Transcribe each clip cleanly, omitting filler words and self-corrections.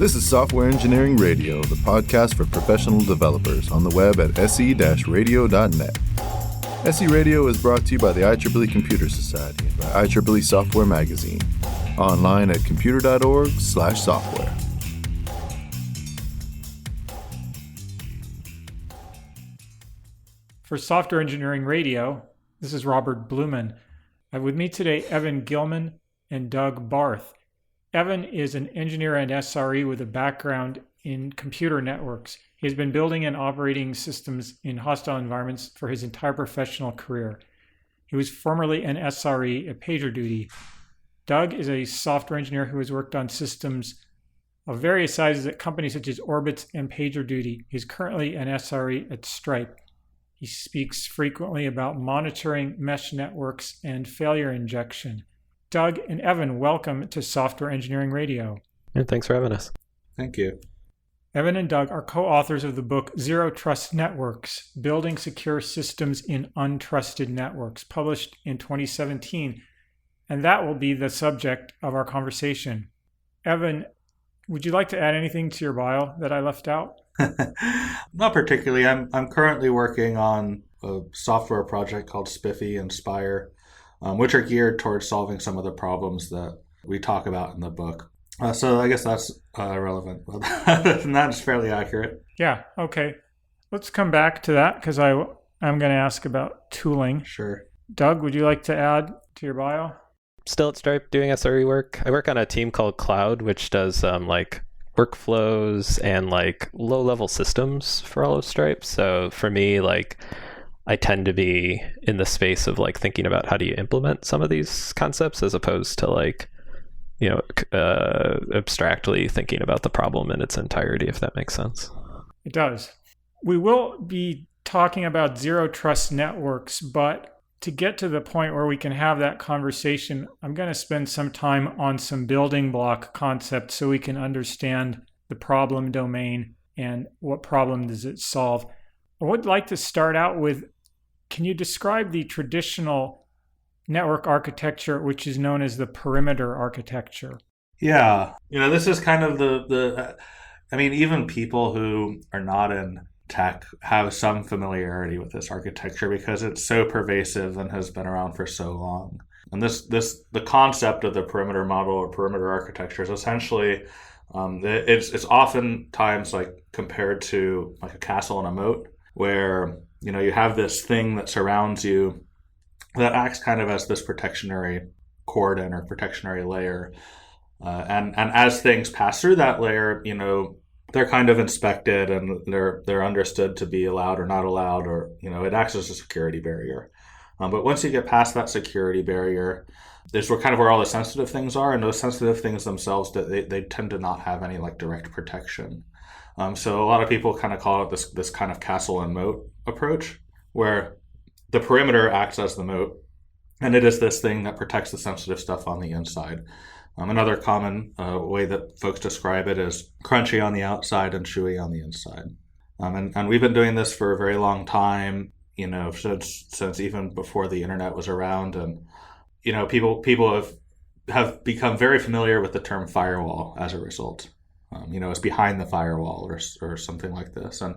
This is Software Engineering Radio, the podcast for professional developers on the web at se-radio.net. SE Radio is brought to you by the IEEE Computer Society and by IEEE Software Magazine. Online at computer.org/software. For Software Engineering Radio, this is Robert Blumen. I have with me today Evan Gilman and Doug Barth. Evan is an engineer and SRE with a background in computer networks. He has been building and operating systems in hostile environments for his entire professional career. He was formerly an SRE at PagerDuty. Doug is a software engineer who has worked on systems of various sizes at companies such as Orbitz and PagerDuty. He's currently an SRE at Stripe. He speaks frequently about monitoring mesh networks and failure injection. Doug and Evan, welcome to Software Engineering Radio. And thanks for having us. Thank you. Evan and Doug are co-authors of the book Zero Trust Networks, Building Secure Systems in Untrusted Networks, published in 2017. And that will be the subject of our conversation. Evan, would you like to add anything to your bio that I left out? Not particularly. I'm currently working on a software project called Spiffy and Spire, which are geared towards solving some of the problems that we talk about in the book. So I guess that's relevant. And that's fairly accurate. Yeah, okay. Let's come back to that because I'm going to ask about tooling. Sure. Doug, would you like to add to your bio? Still at Stripe doing SRE work. I work on a team called Cloud, which does like workflows and like low-level systems for all of Stripe. So for me, like I tend to be in the space of like thinking about how do you implement some of these concepts as opposed to like, abstractly thinking about the problem in its entirety, if that makes sense. It does. We will be talking about zero trust networks, but to get to the point where we can have that conversation, I'm going to spend some time on some building block concepts so we can understand the problem domain and what problem does it solve. I would like to start out with, can you describe the traditional network architecture, which is known as the perimeter architecture? Yeah. This is kind of even people who are not in tech have some familiarity with this architecture because it's so pervasive and has been around for so long. And the concept of the perimeter model or perimeter architecture is essentially it's oftentimes like compared to like a castle and a moat, where you have this thing that surrounds you that acts kind of as this protectionary cordon or protectionary layer, and as things pass through that layer, they're kind of inspected and they're understood to be allowed or not allowed, or it acts as a security barrier. But once you get past that security barrier, this is kind of where all the sensitive things are, and those sensitive things themselves, they tend to not have any like direct protection. So a lot of people kind of call it this kind of castle and moat approach, where the perimeter acts as the moat, and it is this thing that protects the sensitive stuff on the inside. Another common way that folks describe it is crunchy on the outside and chewy on the inside. And we've been doing this for a very long time, since even before the internet was around. And, people have become very familiar with the term firewall as a result. It's behind the firewall or something like this. And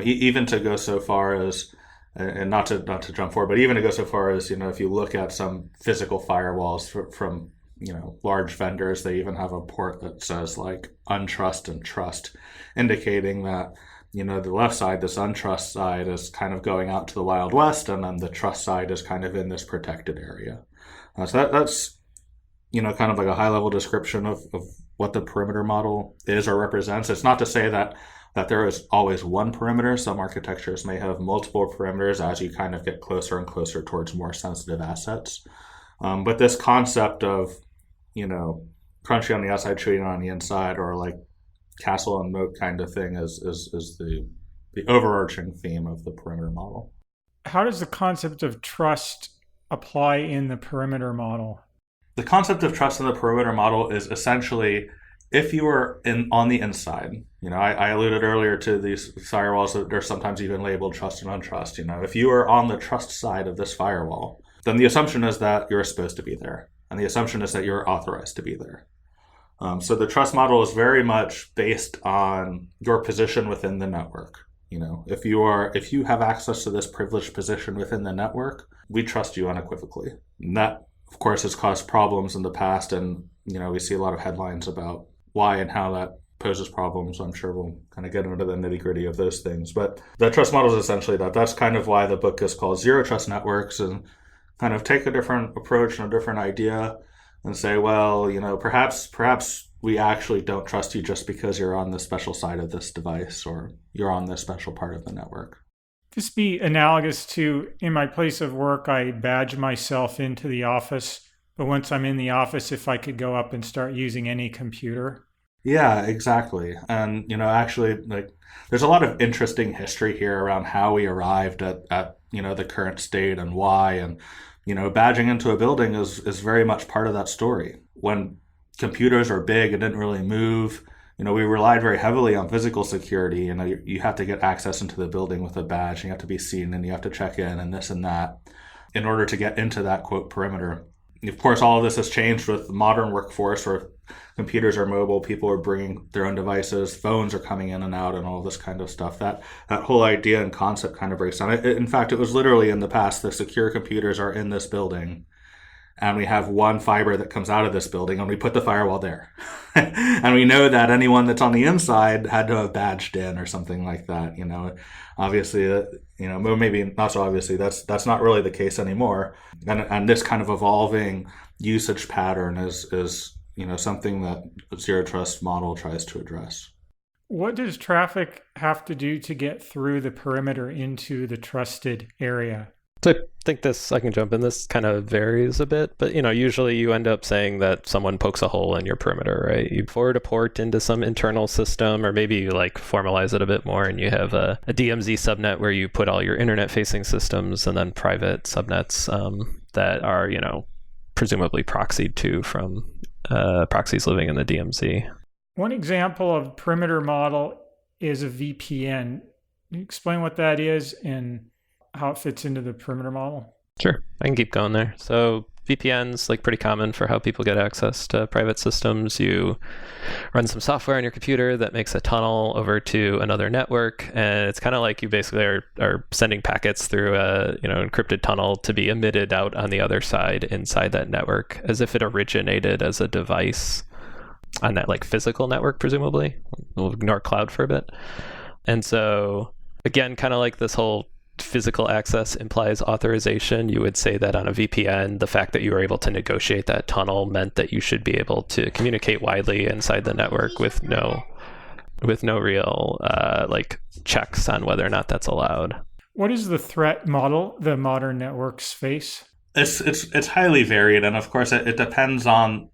even to go so far as, and not to jump forward, but even to go so far as, if you look at some physical firewalls from large vendors, they even have a port that says like untrust and trust, indicating that, the left side, this untrust side, is kind of going out to the Wild West, and then the trust side is kind of in this protected area. So that's, kind of like a high level description of what the perimeter model is or represents. It's not to say that there is always one perimeter. Some architectures may have multiple perimeters as you kind of get closer and closer towards more sensitive assets. But this concept of, crunchy on the outside, chewy on the inside, or like castle and moat kind of thing is the overarching theme of the perimeter model. How does the concept of trust apply in the perimeter model? The concept of trust in the perimeter model is essentially, if you are on the inside, I alluded earlier to these firewalls that are sometimes even labeled trust and untrust. If you are on the trust side of this firewall, then the assumption is that you're supposed to be there. And the assumption is that you're authorized to be there. So the trust model is very much based on your position within the network. If you have access to this privileged position within the network, we trust you unequivocally. And that, of course, has caused problems in the past, and we see a lot of headlines about why and how that poses problems. I'm sure we'll kind of get into the nitty-gritty of those things. But the trust model is essentially that. That's kind of why the book is called Zero Trust Networks, and kind of take a different approach and a different idea and say, well, perhaps we actually don't trust you just because you're on this special side of this device or you're on this special part of the network. This be analogous to, in my place of work, I badge myself into the office, but once I'm in the office, if I could go up and start using any computer. Yeah, exactly. And, actually, there's a lot of interesting history here around how we arrived at the current state and why. And, badging into a building is very much part of that story. When computers are big and didn't really move, we relied very heavily on physical security. You have to get access into the building with a badge, and you have to be seen, and you have to check in and this and that in order to get into that, quote, perimeter. Of course, all of this has changed with the modern workforce where computers are mobile, people are bringing their own devices, phones are coming in and out, and all this kind of stuff. That whole idea and concept kind of breaks down. In fact, it was literally in the past, the secure computers are in this building, and we have one fiber that comes out of this building, and we put the firewall there. And we know that anyone that's on the inside had to have badged in or something like that. Obviously, maybe not so obviously, that's not really the case anymore. And this kind of evolving usage pattern is something that the Zero Trust model tries to address. What does traffic have to do to get through the perimeter into the trusted area? So I think I can jump in, this kind of varies a bit, but usually you end up saying that someone pokes a hole in your perimeter, right? You forward a port into some internal system, or maybe you formalize it a bit more and you have a DMZ subnet where you put all your internet facing systems and then private subnets that are, presumably proxied to from proxies living in the DMZ. One example of perimeter model is a VPN. Can you explain what that is and how it fits into the perimeter model? Sure, I can keep going there. So VPNs, pretty common for how people get access to private systems. You run some software on your computer that makes a tunnel over to another network, and it's kind of like you basically are sending packets through a encrypted tunnel to be emitted out on the other side inside that network, as if it originated as a device on that physical network, presumably. We'll ignore cloud for a bit. And so again, kind of like this whole physical access implies authorization, you would say that on a VPN, the fact that you were able to negotiate that tunnel meant that you should be able to communicate widely inside the network with no real checks on whether or not that's allowed. What is the threat model the modern networks face? It's highly varied, and of course it depends on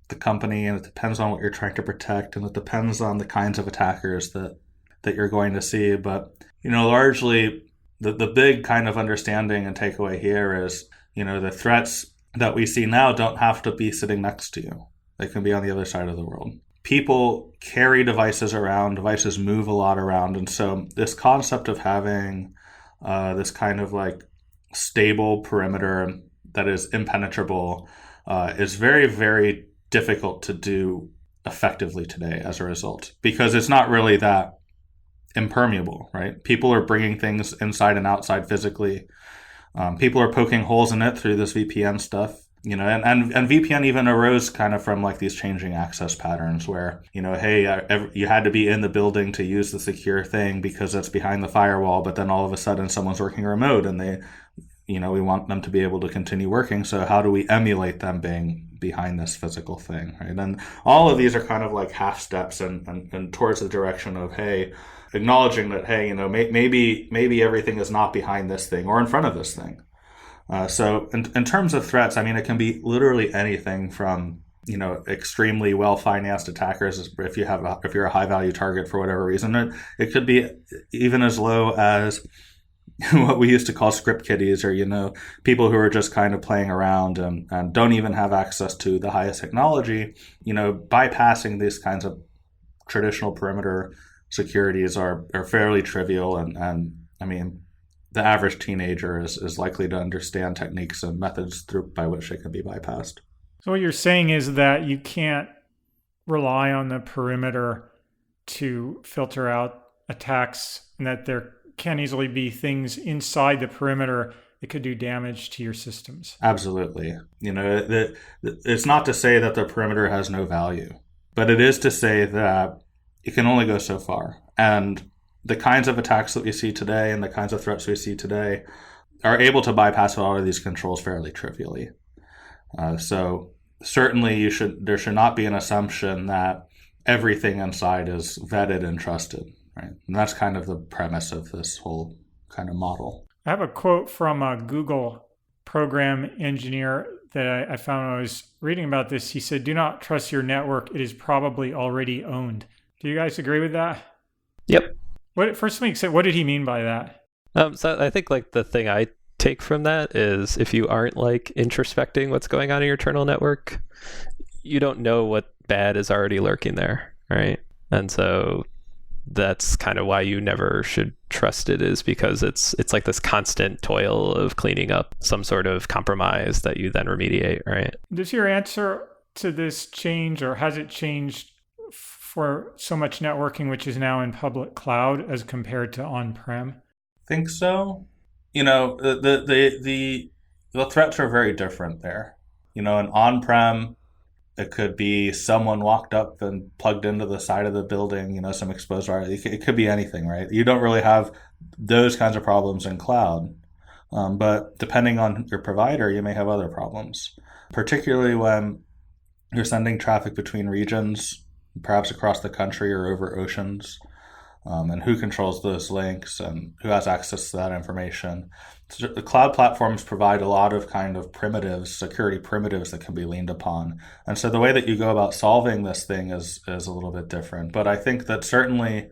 the company, and it depends on what you're trying to protect, and it depends on the kinds of attackers that you're going to see. But largely the big kind of understanding and takeaway here is, the threats that we see now don't have to be sitting next to you. They can be on the other side of the world. People carry devices around, devices move a lot around. And so this concept of having this kind of stable perimeter that is impenetrable is very, very difficult to do effectively today as a result, because it's not really that impermeable, right? People are bringing things inside and outside physically. People are poking holes in it through this VPN stuff, and VPN even arose kind of from these changing access patterns where, hey, you had to be in the building to use the secure thing because it's behind the firewall, but then all of a sudden someone's working remote and we want them to be able to continue working. So how do we emulate them being behind this physical thing, right? And all of these are kind of half steps and towards the direction of, hey, acknowledging that, hey, maybe everything is not behind this thing or in front of this thing. So in terms of threats, it can be literally anything from, extremely well-financed attackers if you're a high-value target for whatever reason. It could be even as low as what we used to call script kiddies, or people who are just kind of playing around and don't even have access to the highest technology. Bypassing these kinds of traditional perimeter securities are fairly trivial, and the average teenager is likely to understand techniques and methods by which it can be bypassed. So what you're saying is that you can't rely on the perimeter to filter out attacks, and that there can easily be things inside the perimeter that could do damage to your systems. Absolutely. It's not to say that the perimeter has no value, but it is to say that it can only go so far. And the kinds of attacks that we see today and the kinds of threats we see today are able to bypass a lot of these controls fairly trivially. So certainly there should not be an assumption that everything inside is vetted and trusted, right? And that's kind of the premise of this whole kind of model. I have a quote from a Google program engineer that I found when I was reading about this. He said, "Do not trust your network. It is probably already owned." Do you guys agree with that? Yep. First makes sense. What did he mean by that? So I think like the thing I take from that is if you aren't like introspecting what's going on in your internal network, you don't know what bad is already lurking there, right? And so that's kind of why you never should trust it, is because it's like this constant toil of cleaning up some sort of compromise that you then remediate, right? Does your answer to this change, or has it changed for so much networking which is now in public cloud as compared to on-prem? Think so. The threats are very different there. In on-prem, it could be someone walked up and plugged into the side of the building, some exposed wire. It could be anything, right? You don't really have those kinds of problems in cloud. But depending on your provider, you may have other problems, particularly when you're sending traffic between regions, perhaps across the country or over oceans. And who controls those links and who has access to that information. So the cloud platforms provide a lot of kind of primitives, security primitives that can be leaned upon. And so the way that you go about solving this thing is a little bit different. But I think that certainly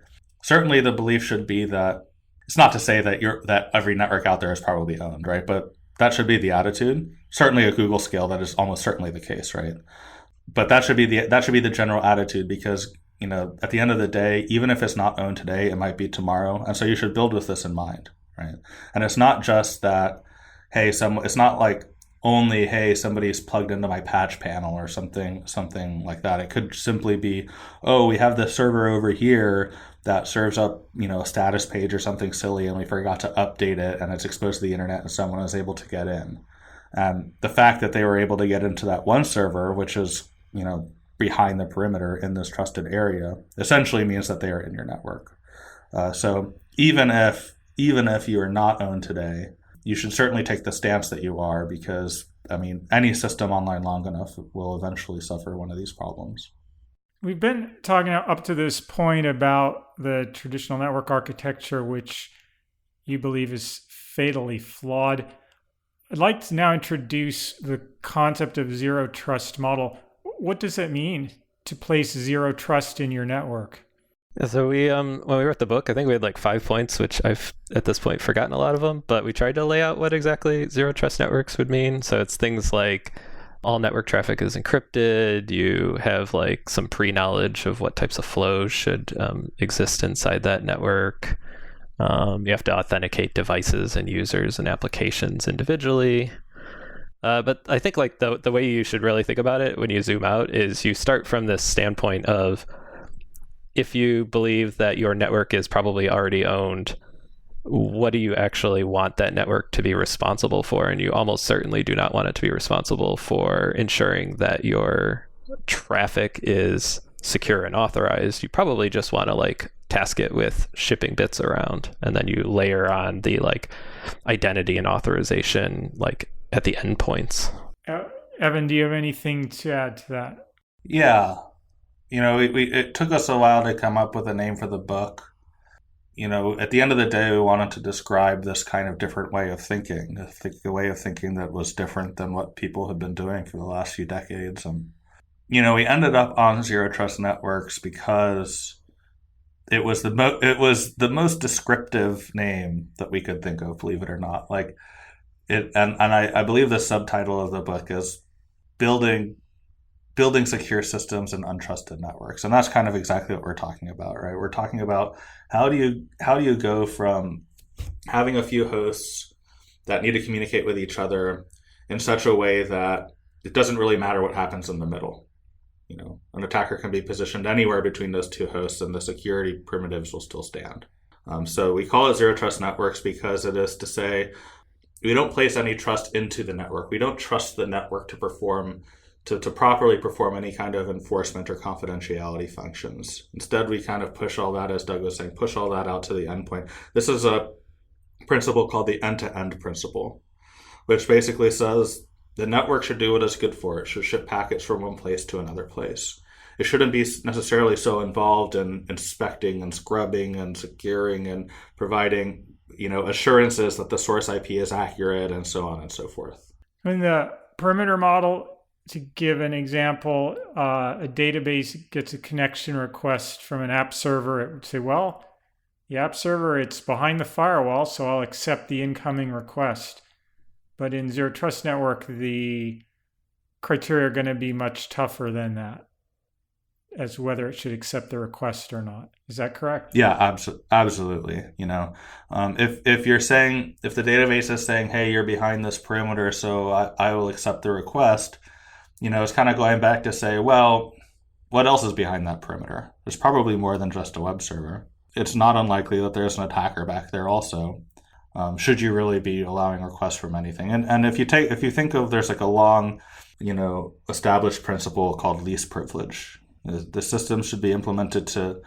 the belief should be that it's not to say that every network out there is probably owned, right? But that should be the attitude. Certainly at Google scale, that is almost certainly the case, right? But that should be the general attitude, because at the end of the day, even if it's not owned today, it might be tomorrow. And so you should build with this in mind, right? And it's not just that, it's not like only, somebody's plugged into my patch panel or something like that. It could simply be, we have this server over here that serves up, a status page or something silly, and we forgot to update it, and it's exposed to the internet, and someone was able to get in. And the fact that they were able to get into that one server, which is, behind the perimeter in this trusted area, essentially means that they are in your network. So even if you are not owned today, you should certainly take the stance that you are, because any system online long enough will eventually suffer one of these problems. We've been talking up to this point about the traditional network architecture, which you believe is fatally flawed. I'd like to now introduce the concept of zero trust model. What does it mean to place zero trust in your network? Yeah, so we when we wrote the book, I think we had like 5 points, which I've at this point forgotten a lot of them, but we tried to lay out what exactly zero trust networks would mean. So it's things like all network traffic is encrypted. You have like some pre-knowledge of what types of flows should exist inside that network. You have to authenticate devices and users and applications individually. But I think like the way you should really think about it when you zoom out is you start from this standpoint of, if you believe that your network is probably already owned, what do you actually want that network to be responsible for? And you almost certainly do not want it to be responsible for ensuring that your traffic is secure and authorized. You probably just want to like task it with shipping bits around, and then you layer on the like identity and authorization like at the endpoints. Evan, do you have anything to add to that? Yeah. It took us a while to come up with a name for the book. At the end of the day, we wanted to describe this kind of different way of thinking, a way of thinking that was different than what people have been doing for the last few decades. And, we ended up on zero trust networks because it was the most descriptive name that we could think of, believe it or not. Like it, and I believe the subtitle of the book is building secure systems and untrusted networks. And that's kind of exactly what we're talking about, right? We're talking about how do you go from having a few hosts that need to communicate with each other in such a way that it doesn't really matter what happens in the middle. an attacker can be positioned anywhere between those two hosts, and the security primitives will still stand. So we call it zero trust networks because it is to say we don't place any trust into the network. We don't trust the network to properly perform any kind of enforcement or confidentiality functions. Instead, we kind of push all that, as Doug was saying, push all that out to the endpoint. This is a principle called the end-to-end principle, which basically says the network should do what it's good for. It should ship packets from one place to another place. It shouldn't be necessarily so involved in inspecting and scrubbing and securing and providing, assurances that the source IP is accurate and so on and so forth. In the perimeter model, to give an example, a database gets a connection request from an app server. It would say, well, the app server, it's behind the firewall, so I'll accept the incoming request. But in Zero Trust Network, the criteria are going to be much tougher than that, as whether it should accept the request or not. Is that correct? Yeah, absolutely. If you're saying, if the database is saying, hey, you're behind this perimeter, so I will accept the request, it's kind of going back to say, well, what else is behind that perimeter? There's probably more than just a web server. It's not unlikely that there's an attacker back there also. Should you really be allowing requests from anything? And if you think of, there's like a long, established principle called least privilege. The system should be implemented to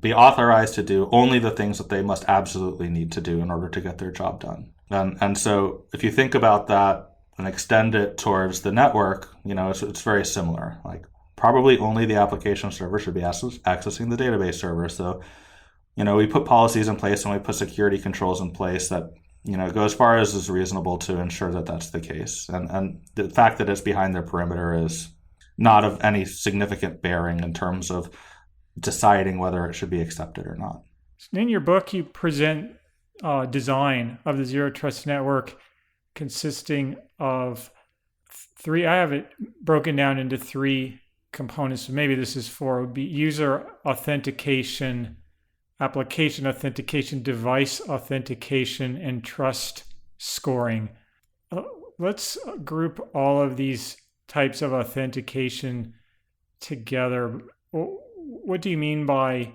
be authorized to do only the things that they must absolutely need to do in order to get their job done. And so if you think about that and extend it towards the network, it's very similar. Like probably only the application server should be accessing the database server. So, we put policies in place and we put security controls in place that, go as far as is reasonable to ensure that that's the case. And the fact that it's behind their perimeter is not of any significant bearing in terms of deciding whether it should be accepted or not. In your book, you present design of the Zero Trust Network consisting of three. I have it broken down into three components. So maybe this is four. It would be user authentication, application authentication, device authentication, and trust scoring. Let's group all of these types of authentication together. What do you mean by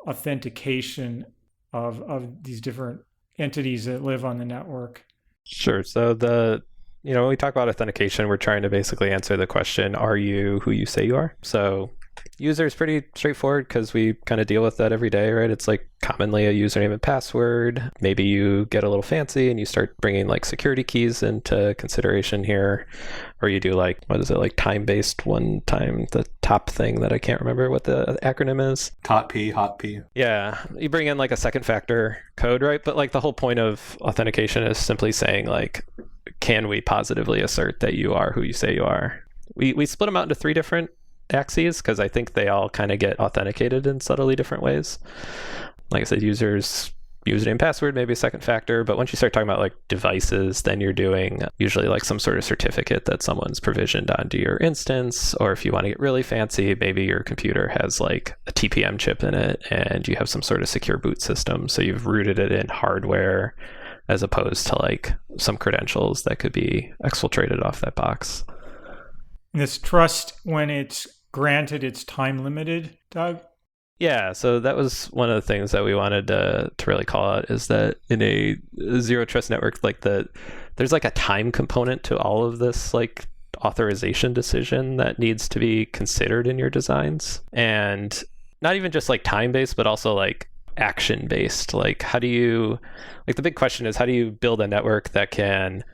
authentication of these different entities that live on the network? Sure. So when we talk about authentication, we're trying to basically answer the question, are you who you say you are? So user is pretty straightforward because we kind of deal with that every day, right? It's like commonly a username and password. Maybe you get a little fancy and you start bringing like security keys into consideration here, or you do like, time-based one time, the top thing that I can't remember what the acronym is. Hot P. Yeah. You bring in like a second factor code, right? But like the whole point of authentication is simply saying like, can we positively assert that you are who you say you are? We split them out into three different axes because I think they all kind of get authenticated in subtly different ways. Like I said, username, password, maybe a second factor, but once you start talking about like devices, then you're doing usually like some sort of certificate that someone's provisioned onto your instance, or if you want to get really fancy, maybe your computer has like a TPM chip in it and you have some sort of secure boot system, so you've rooted it in hardware as opposed to like some credentials that could be exfiltrated off that box. This trust, when it's granted, it's time limited, Doug? Yeah, so that was one of the things that we wanted to really call out, is that in a zero trust network, like there's like a time component to all of this like authorization decision that needs to be considered in your designs. And not even just like time-based, but also like action-based. Like the big question is, how do you build a network that can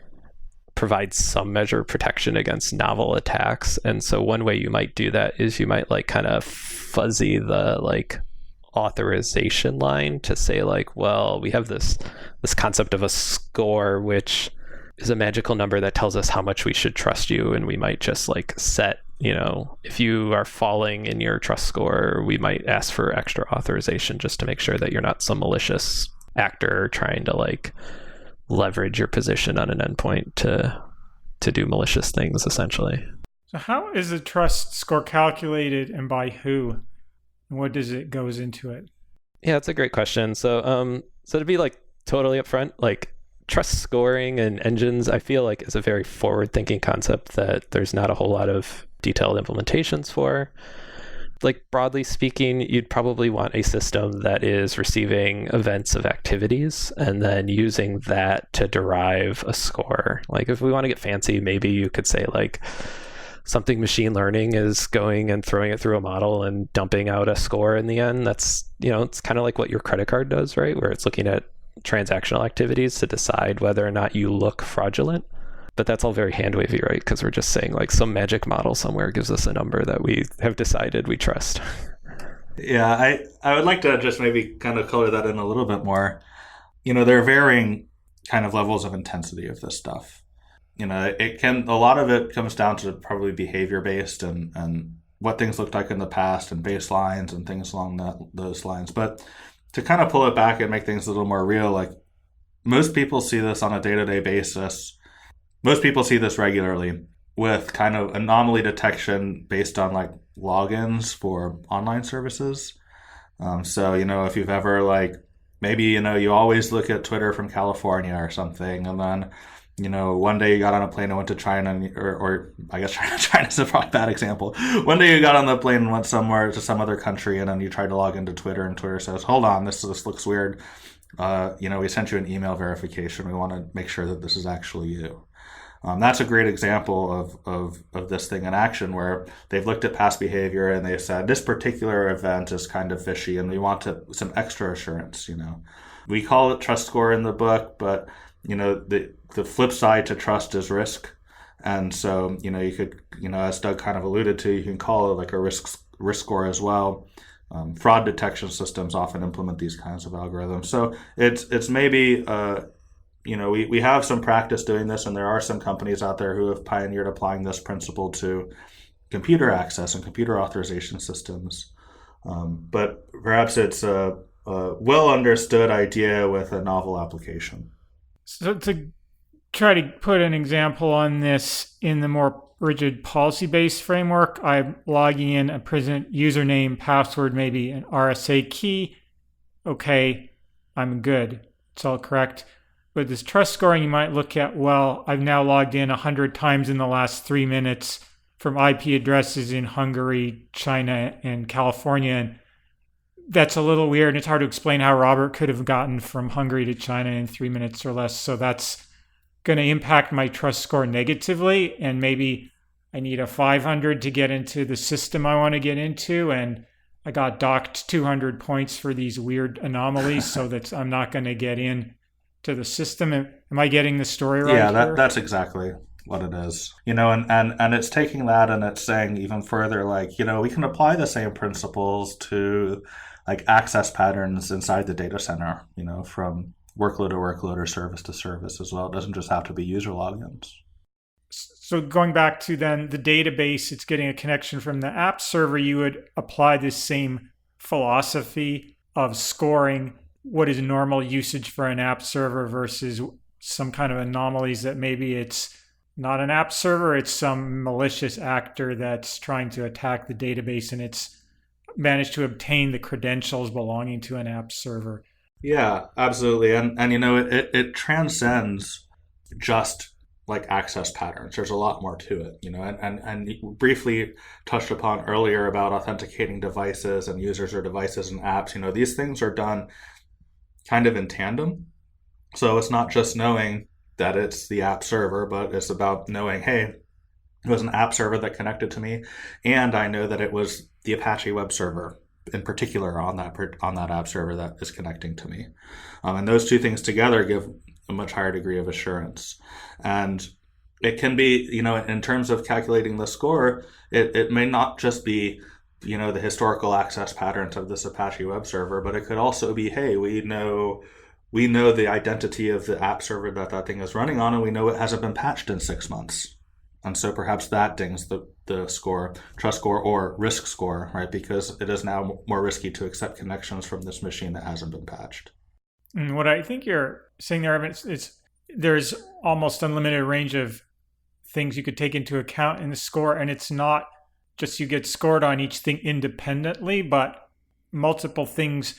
provide some measure of protection against novel attacks? And so one way you might do that is you might like kind of fuzzy the like authorization line to say like, well, we have this concept of a score, which is a magical number that tells us how much we should trust you. And we might just like set, if you are falling in your trust score, we might ask for extra authorization just to make sure that you're not some malicious actor trying to like leverage your position on an endpoint to do malicious things, essentially. So how is the trust score calculated, and by who? And what goes into it? Yeah, that's a great question. So to be like totally upfront, like trust scoring and engines, I feel like, is a very forward-thinking concept that there's not a whole lot of detailed implementations for. Like, broadly speaking, you'd probably want a system that is receiving events of activities and then using that to derive a score. Like, if we want to get fancy, maybe you could say, like, something machine learning is going and throwing it through a model and dumping out a score in the end. That's, it's kind of like what your credit card does, right? Where it's looking at transactional activities to decide whether or not you look fraudulent. But that's all very hand-wavy, right? Because we're just saying, like, some magic model somewhere gives us a number that we have decided we trust. Yeah, I would like to just maybe kind of color that in a little bit more. There are varying kind of levels of intensity of this stuff. A lot of it comes down to probably behavior-based and what things looked like in the past and baselines and things along those lines. But to kind of pull it back and make things a little more real, like, most people see this on a day-to-day basis. Most people see this regularly with kind of anomaly detection based on, like, logins for online services. So, if you've ever, like, maybe, you always look at Twitter from California or something, and then, one day you got on a plane and went to China, or I guess China's a probably bad example. One day you got on the plane and went somewhere to some other country, and then you tried to log into Twitter, and Twitter says, hold on, this looks weird. We sent you an email verification. We want to make sure that this is actually you. That's a great example of this thing in action, where they've looked at past behavior and they've said this particular event is kind of fishy and we want some extra assurance. We call it trust score in the book, but the flip side to trust is risk. And so you could, as Doug kind of alluded to, you can call it like a risk score as well. Fraud detection systems often implement these kinds of algorithms. So it's maybe we have some practice doing this, and there are some companies out there who have pioneered applying this principle to computer access and computer authorization systems. But perhaps it's a well understood idea with a novel application. So to try to put an example on this in the more rigid policy-based framework, I'm logging in a present username, password, maybe an RSA key. Okay, I'm good. It's all correct. With this trust scoring, you might look at, well, I've now logged in 100 times in the last 3 minutes from IP addresses in Hungary, China, and California. And that's a little weird, and it's hard to explain how Robert could have gotten from Hungary to China in 3 minutes or less. So that's going to impact my trust score negatively. And maybe I need a 500 to get into the system I want to get into. And I got docked 200 points for these weird anomalies, so that I'm not going to get in to the system. Am I getting the story right? Yeah, that's exactly what it is. And it's taking that and it's saying even further, like, we can apply the same principles to, like, access patterns inside the data center, from workload to workload or service to service as well. It doesn't just have to be user logins. So going back to then the database, it's getting a connection from the app server. You would apply this same philosophy of scoring what is normal usage for an app server versus some kind of anomalies that maybe it's not an app server, it's some malicious actor that's trying to attack the database and it's managed to obtain the credentials belonging to an app server. Yeah, absolutely. And it transcends just like access patterns. There's a lot more to it, and you briefly touched upon earlier about authenticating devices and users or devices and apps. These things are done kind of in tandem. So it's not just knowing that it's the app server, but it's about knowing, hey, it was an app server that connected to me, and I know that it was the Apache web server in particular on that app server that is connecting to me. And those two things together give a much higher degree of assurance. And it can be, in terms of calculating the score, it may not just be the historical access patterns of this Apache web server, but it could also be, hey, we know the identity of the app server that thing is running on, and we know it hasn't been patched in 6 months. And so perhaps that dings the score, trust score or risk score, right? Because it is now more risky to accept connections from this machine that hasn't been patched. And what I think you're saying there, Evan, is there's almost unlimited range of things you could take into account in the score, and it's not just you get scored on each thing independently, but multiple things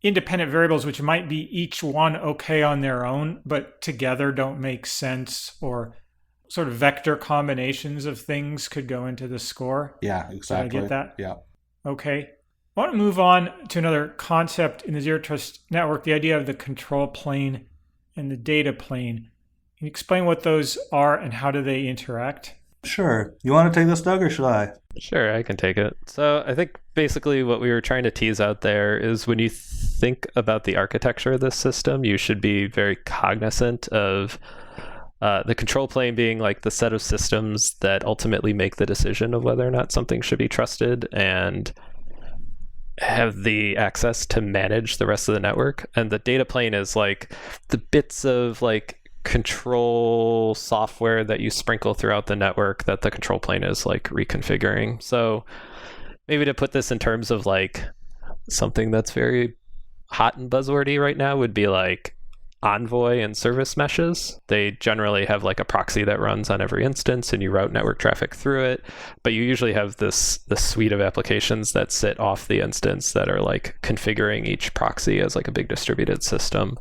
independent variables, which might be each one okay on their own, but together don't make sense, or sort of vector combinations of things could go into the score. Yeah, exactly. Did I get that? Yeah. Okay. I want to move on to another concept in the Zero Trust network, the idea of the control plane and the data plane. Can you explain what those are and how do they interact? Sure. You want to take this, Doug, or should I? Sure, I can take it. So I think basically what we were trying to tease out there is when you think about the architecture of this system, you should be very cognizant of the control plane being like the set of systems that ultimately make the decision of whether or not something should be trusted and have the access to manage the rest of the network. And the data plane is like the bits of like control software that you sprinkle throughout the network that the control plane is like reconfiguring. So maybe to put this in terms of like something that's very hot and buzzwordy right now would be like Envoy and service meshes. They generally have like a proxy that runs on every instance and you route network traffic through it, but you usually have this suite of applications that sit off the instance that are like configuring each proxy as like a big distributed system.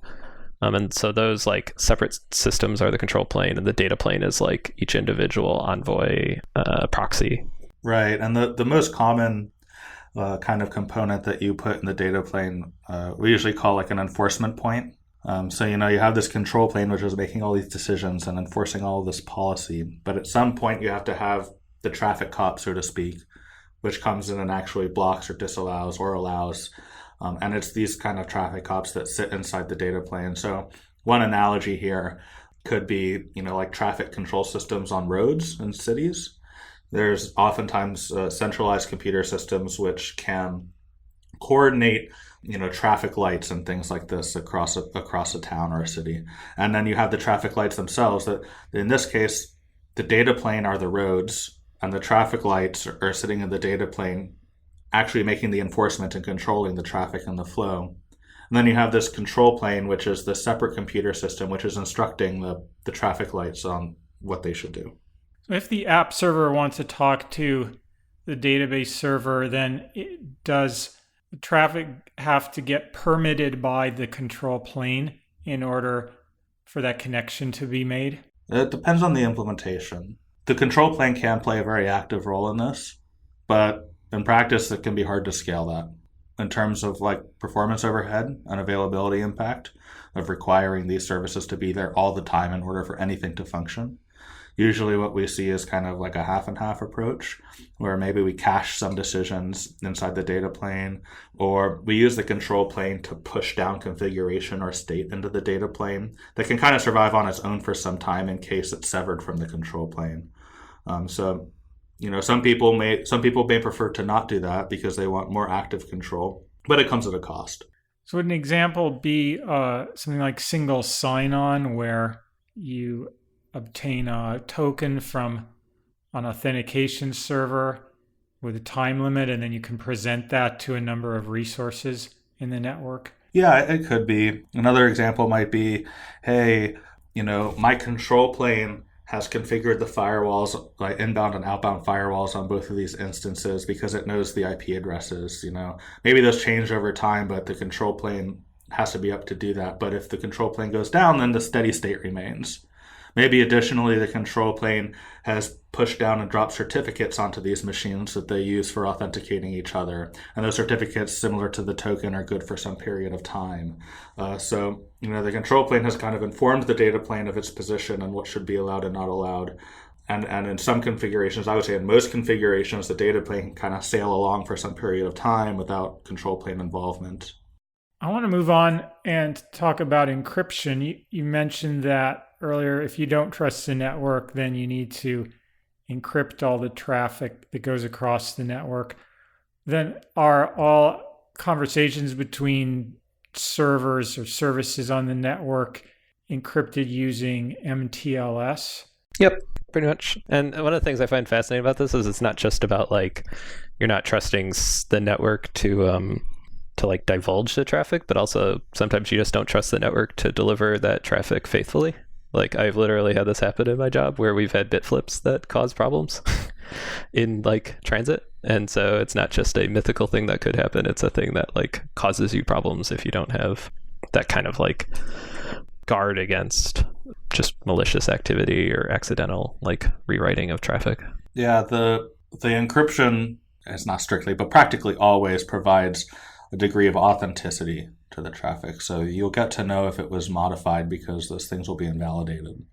And so those like separate systems are the control plane, and the data plane is like each individual Envoy proxy. Right. And the most common kind of component that you put in the data plane, we usually call like an enforcement point. So, you have this control plane, which is making all these decisions and enforcing all of this policy. But at some point, you have to have the traffic cop, so to speak, which comes in and actually blocks or disallows or allows. And it's these kind of traffic cops that sit inside the data plane. So one analogy here could be, like traffic control systems on roads in cities. There's oftentimes centralized computer systems which can coordinate traffic lights and things like this across a town or a city. And then you have the traffic lights themselves that, in this case, the data plane are the roads and the traffic lights are sitting in the data plane, actually making the enforcement and controlling the traffic and the flow. And then you have this control plane, which is the separate computer system, which is instructing the traffic lights on what they should do. So if the app server wants to talk to the database server, then does the traffic have to get permitted by the control plane in order for that connection to be made? It depends on the implementation. The control plane can play a very active role in this, but in practice, it can be hard to scale that in terms of like performance overhead and availability impact of requiring these services to be there all the time in order for anything to function. Usually what we see is kind of like a half and half approach, where maybe we cache some decisions inside the data plane, or we use the control plane to push down configuration or state into the data plane that can kind of survive on its own for some time in case it's severed from the control plane. So some people may prefer to not do that because they want more active control, but it comes at a cost. So would an example be something like single sign-on, where you obtain a token from an authentication server with a time limit, and then you can present that to a number of resources in the network? Yeah, it could be. Another example might be, hey, my control plane has configured the firewalls, like inbound and outbound firewalls on both of these instances because it knows the IP addresses. Maybe those change over time, but the control plane has to be up to do that. But if the control plane goes down, then the steady state remains. Maybe additionally, the control plane has pushed down and dropped certificates onto these machines that they use for authenticating each other. And those certificates, similar to the token, are good for some period of time. So the control plane has kind of informed the data plane of its position and what should be allowed and not allowed. And in some configurations, I would say in most configurations, the data plane can kind of sail along for some period of time without control plane involvement. I want to move on and talk about encryption. You mentioned that earlier. If you don't trust the network, then you need to encrypt all the traffic that goes across the network. Then are all conversations between servers or services on the network encrypted using MTLS? Yep, pretty much. And one of the things I find fascinating about this is it's not just about like you're not trusting the network to like divulge the traffic, but also sometimes you just don't trust the network to deliver that traffic faithfully. Like I've literally had this happen in my job where we've had bit flips that cause problems. in like transit. And so it's not just a mythical thing that could happen. It's a thing that like causes you problems if you don't have that kind of like guard against just malicious activity or accidental like rewriting of traffic. Yeah, the encryption is not strictly, but practically always provides a degree of authenticity to the traffic. So you'll get to know if it was modified because those things will be invalidated.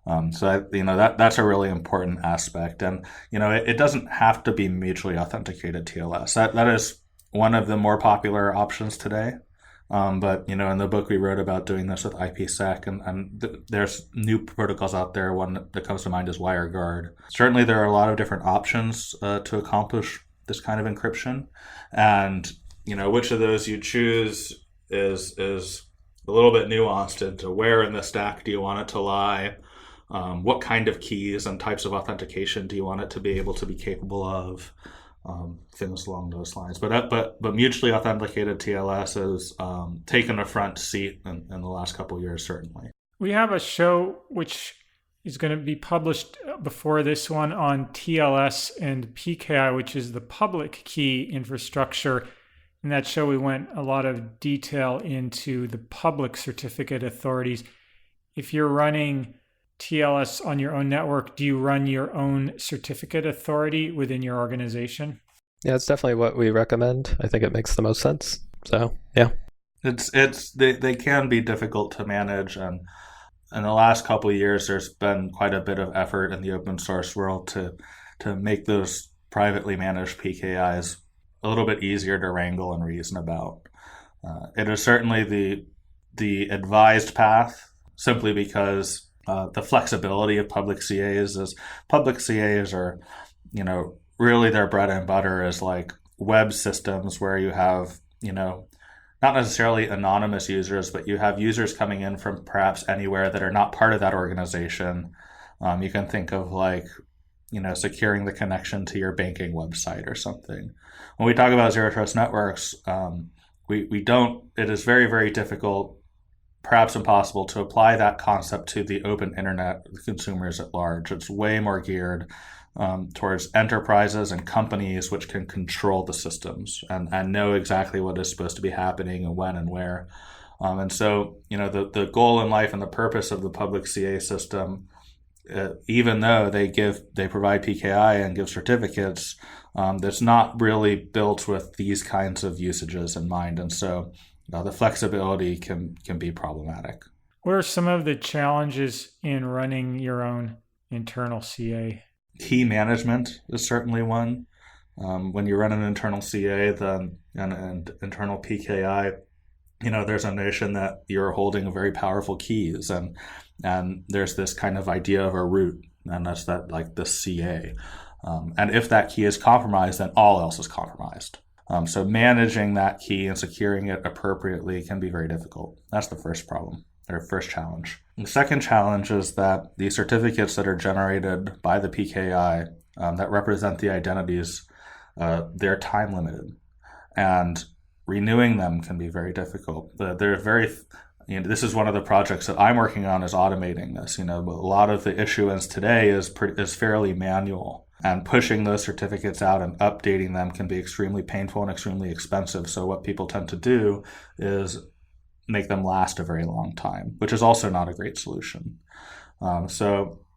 That's a really important aspect. And, it doesn't have to be mutually authenticated TLS. That is one of the more popular options today. But, in the book we wrote about doing this with IPsec, and there's new protocols out there. One that comes to mind is WireGuard. Certainly there are a lot of different options to accomplish this kind of encryption. And, which of those you choose is a little bit nuanced into where in the stack do you want it to lie? What kind of keys and types of authentication do you want it to be able to be capable of? Things along those lines. But mutually authenticated TLS has taken a front seat in the last couple of years, certainly. We have a show which is going to be published before this one on TLS and PKI, which is the public key infrastructure. In that show, we went a lot of detail into the public certificate authorities. If you're running TLS on your own network, do you run your own certificate authority within your organization? Yeah, it's definitely what we recommend. I think it makes the most sense. So, yeah. They can be difficult to manage, and in the last couple of years, there's been quite a bit of effort in the open source world to make those privately managed PKIs a little bit easier to wrangle and reason about. It is certainly the advised path, simply because the flexibility of public CAs are, really their bread and butter is like web systems where you have, not necessarily anonymous users, but you have users coming in from perhaps anywhere that are not part of that organization. You can think of like, securing the connection to your banking website or something. When we talk about zero trust networks, it is very, very difficult, perhaps impossible, to apply that concept to the open internet consumers at large. It's way more geared towards enterprises and companies which can control the systems and know exactly what is supposed to be happening and when and where. And so, the goal in life and the purpose of the public CA system, even though they provide PKI and give certificates, that's not really built with these kinds of usages in mind. And so the flexibility can be problematic. What are some of the challenges in running your own internal CA? Key management is certainly one. When you run an internal CA and internal PKI, there's a notion that you're holding very powerful keys, and there's this kind of idea of a root, and that's that like the CA. And if that key is compromised, then all else is compromised. So managing that key and securing it appropriately can be very difficult. That's the first problem, or first challenge. The second challenge is that the certificates that are generated by the PKI that represent the identities, they're time limited, and renewing them can be very difficult. This is one of the projects that I'm working on, is automating this. A lot of the issuance today is fairly manual. And pushing those certificates out and updating them can be extremely painful and extremely expensive. So what people tend to do is make them last a very long time, which is also not a great solution. And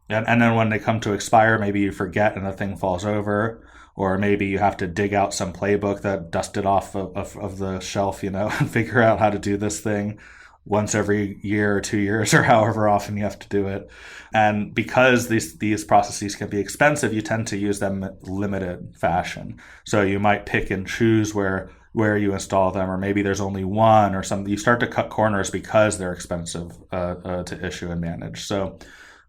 then when they come to expire, maybe you forget and the thing falls over, or maybe you have to dig out some playbook that dusted off of the shelf, and figure out how to do this thing once every year or 2 years, or however often you have to do it. And because these processes can be expensive, you tend to use them in limited fashion. So you might pick and choose where you install them, or maybe there's only one or something. You start to cut corners because they're expensive to issue and manage. So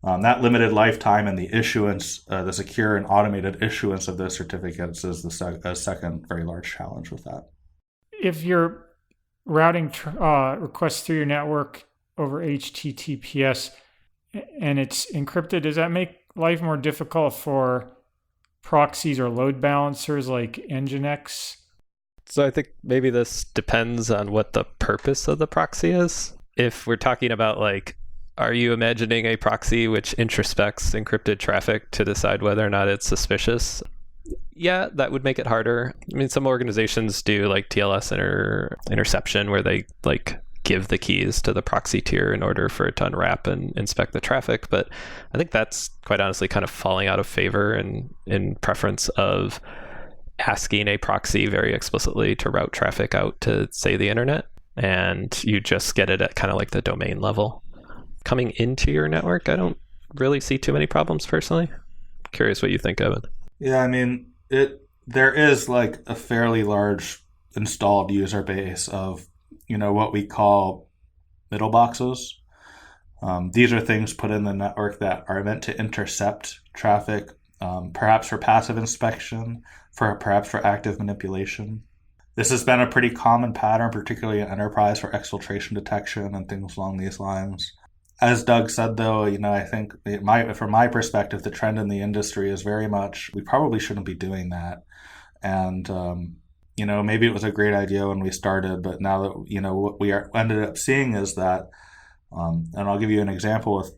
that limited lifetime and the issuance, the secure and automated issuance of those certificates is a second very large challenge with that. If you're routing requests through your network over HTTPS and it's encrypted, does that make life more difficult for proxies or load balancers like Nginx? So I think maybe this depends on what the purpose of the proxy is. If we're talking about like Are you imagining a proxy which introspects encrypted traffic to decide whether or not it's suspicious? Yeah, that would make it harder. I mean, some organizations do like TLS interception where they like give the keys to the proxy tier in order for it to unwrap and inspect the traffic. But I think that's quite honestly kind of falling out of favor and in preference of asking a proxy very explicitly to route traffic out to, say, the internet. And you just get it at kind of like the domain level. Coming into your network, I don't really see too many problems personally. Curious what you think of it. Yeah, I mean, there is like a fairly large installed user base of, what we call middle boxes. These are things put in the network that are meant to intercept traffic, perhaps for passive inspection, perhaps for active manipulation. This has been a pretty common pattern, particularly in enterprise, for exfiltration detection and things along these lines. As Doug said, though, I think from my perspective, the trend in the industry is very much we probably shouldn't be doing that. And, maybe it was a great idea when we started, but now that, what we ended up seeing is that, and I'll give you an example with,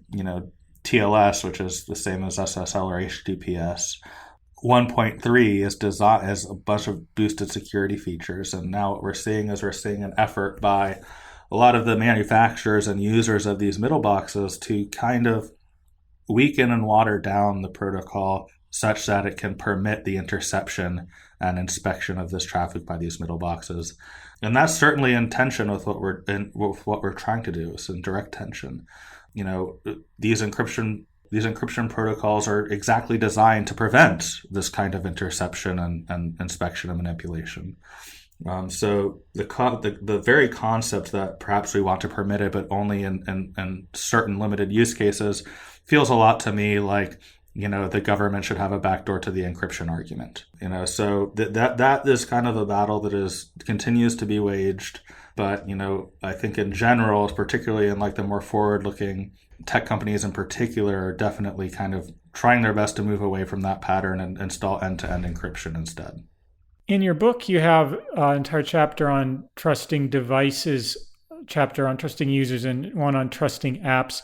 TLS, which is the same as SSL or HTTPS. 1.3 is designed as a bunch of boosted security features. And now what we're seeing is an effort by a lot of the manufacturers and users of these middle boxes to kind of weaken and water down the protocol such that it can permit the interception and inspection of this traffic by these middle boxes. And that's certainly in tension with what we're trying to do. It's in direct tension. These encryption protocols are exactly designed to prevent this kind of interception and inspection and manipulation. So the very concept that perhaps we want to permit it, but only in certain limited use cases, feels a lot to me like the government should have a backdoor to the encryption argument. So that is kind of a battle that continues to be waged. But I think in general, particularly in like the more forward-looking tech companies in particular, are definitely kind of trying their best to move away from that pattern and install end-to-end encryption instead. In your book, you have an entire chapter on trusting devices, chapter on trusting users, and one on trusting apps.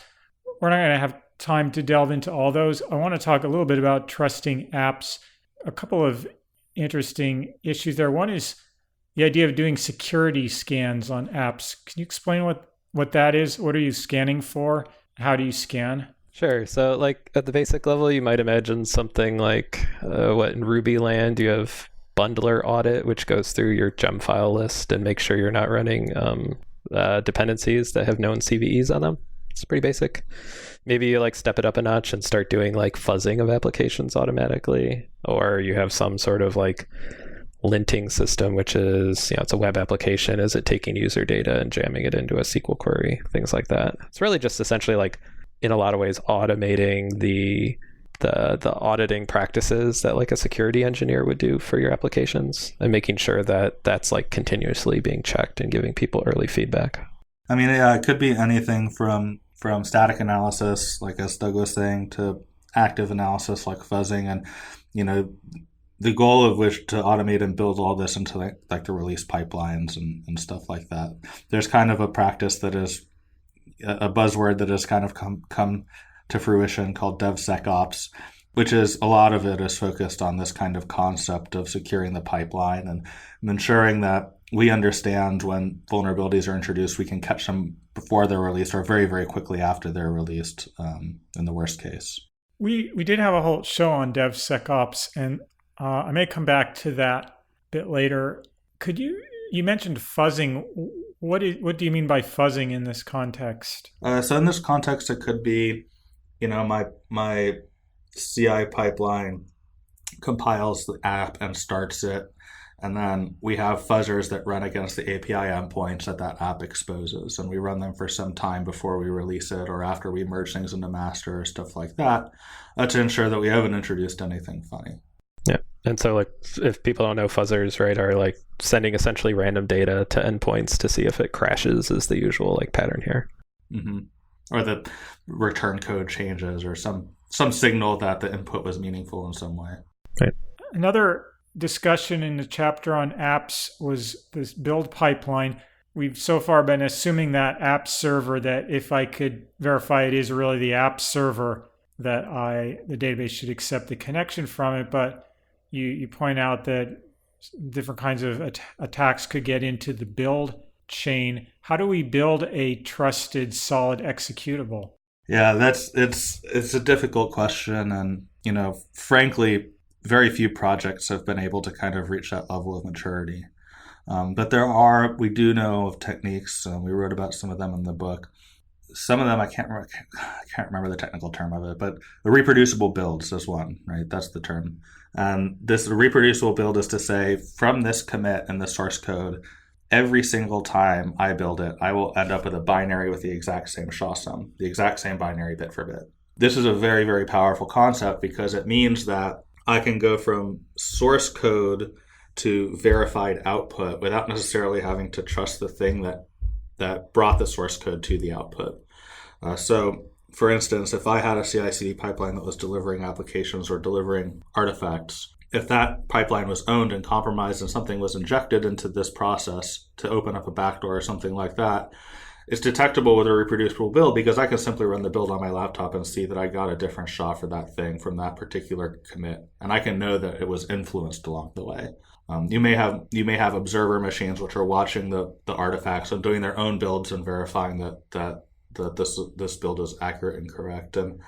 We're not going to have time to delve into all those. I want to talk a little bit about trusting apps. A couple of interesting issues there. One is the idea of doing security scans on apps. Can you explain what that is? What are you scanning for? How do you scan? Sure. So like at the basic level, you might imagine something like in Ruby land, you have bundler audit, which goes through your gem file list and makes sure you're not running dependencies that have known CVEs on them. It's pretty basic. Maybe you like step it up a notch and start doing like fuzzing of applications automatically, or you have some sort of like linting system, which is, it's a web application. Is it taking user data and jamming it into a SQL query? Things like that. It's really just essentially like, in a lot of ways, automating the auditing practices that like a security engineer would do for your applications and making sure that that's like continuously being checked and giving people early feedback. I mean, yeah, it could be anything from static analysis, like as Doug was saying, to active analysis like fuzzing, and the goal of which to automate and build all this into like the release pipelines and stuff like that. There's kind of a practice that is a buzzword that has kind of come to fruition called DevSecOps, which is a lot of it is focused on this kind of concept of securing the pipeline and ensuring that we understand when vulnerabilities are introduced, we can catch them before they're released or very, very quickly after they're released in the worst case. We did have a whole show on DevSecOps, and I may come back to that a bit later. Could you mentioned fuzzing. What do you mean by fuzzing in this context? So in this context, it could be, my CI pipeline compiles the app and starts it. And then we have fuzzers that run against the API endpoints that app exposes. And we run them for some time before we release it or after we merge things into master or stuff like that to ensure that we haven't introduced anything funny. Yeah. And so like if people don't know, fuzzers, right, are like sending essentially random data to endpoints to see if it crashes is the usual like pattern here. Mm-hmm. Or the return code changes or some signal that the input was meaningful in some way. Right. Another discussion in the chapter on apps was this build pipeline. we've so far been assuming that app server, that if I could verify it is really the app server, that the database should accept the connection from it. But you point out that different kinds of attacks could get into the build chain. How do we build a trusted, solid executable? Yeah, it's a difficult question, and frankly, very few projects have been able to kind of reach that level of maturity. But we do know of techniques. We wrote about some of them in the book. Some of them I can't remember the technical term of it, but the reproducible builds is one, right? That's the term. And this reproducible build is to say, from this commit in the source code, every single time I build it, I will end up with a binary with the exact same SHA sum, the exact same binary bit for bit. This is a very, very powerful concept because it means that I can go from source code to verified output without necessarily having to trust the thing that brought the source code to the output. So, for instance, if I had a CI/CD pipeline that was delivering applications or delivering artifacts, if that pipeline was owned and compromised and something was injected into this process to open up a backdoor or something like that, it's detectable with a reproducible build because I can simply run the build on my laptop and see that I got a different SHA for that thing from that particular commit, and I can know that it was influenced along the way. You may have observer machines which are watching the artifacts and doing their own builds and verifying that this build is accurate and correct. And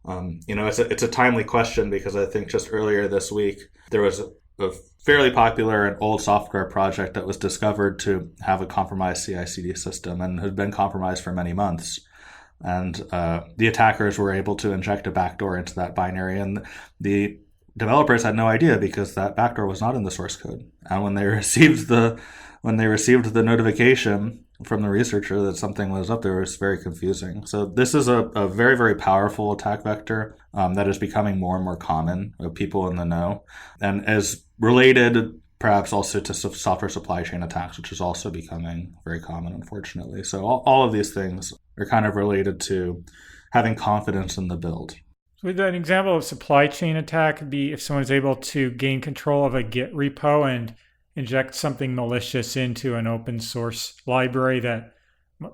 it's a timely question because I think just earlier this week there was a fairly popular and old software project that was discovered to have a compromised CI/CD system and had been compromised for many months. And the attackers were able to inject a backdoor into that binary, and the developers had no idea because that backdoor was not in the source code. And when they received the notification from the researcher that something was up there, it was very confusing. So this is a very, very powerful attack vector that is becoming more and more common with people in the know, and is related perhaps also to software supply chain attacks, which is also becoming very common, unfortunately. So all of these things are kind of related to having confidence in the build. Would an example of supply chain attack be if someone's able to gain control of a Git repo and inject something malicious into an open source library that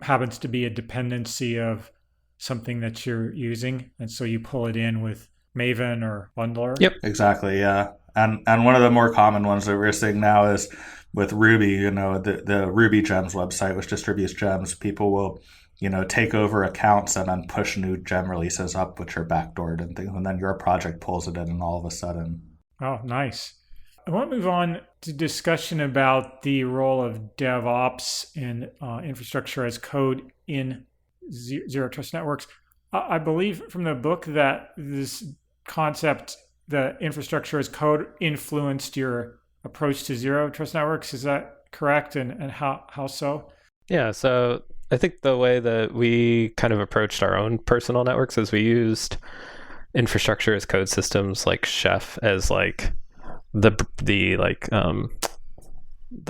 happens to be a dependency of something that you're using, and so you pull it in with Maven or Bundler? Yep, exactly. Yeah, and one of the more common ones that we're seeing now is with Ruby. The Ruby Gems website, which distributes gems, people will take over accounts and then push new gem releases up, which are backdoored and things, and then your project pulls it in, and all of a sudden. Oh, nice. I want to move on to discussion about the role of DevOps and infrastructure as code in Zero Trust networks. I believe from the book that this concept, the infrastructure as code, influenced your approach to Zero Trust networks. Is that correct? And how so? Yeah, so I think the way that we kind of approached our own personal networks is we used infrastructure as code systems like Chef as like the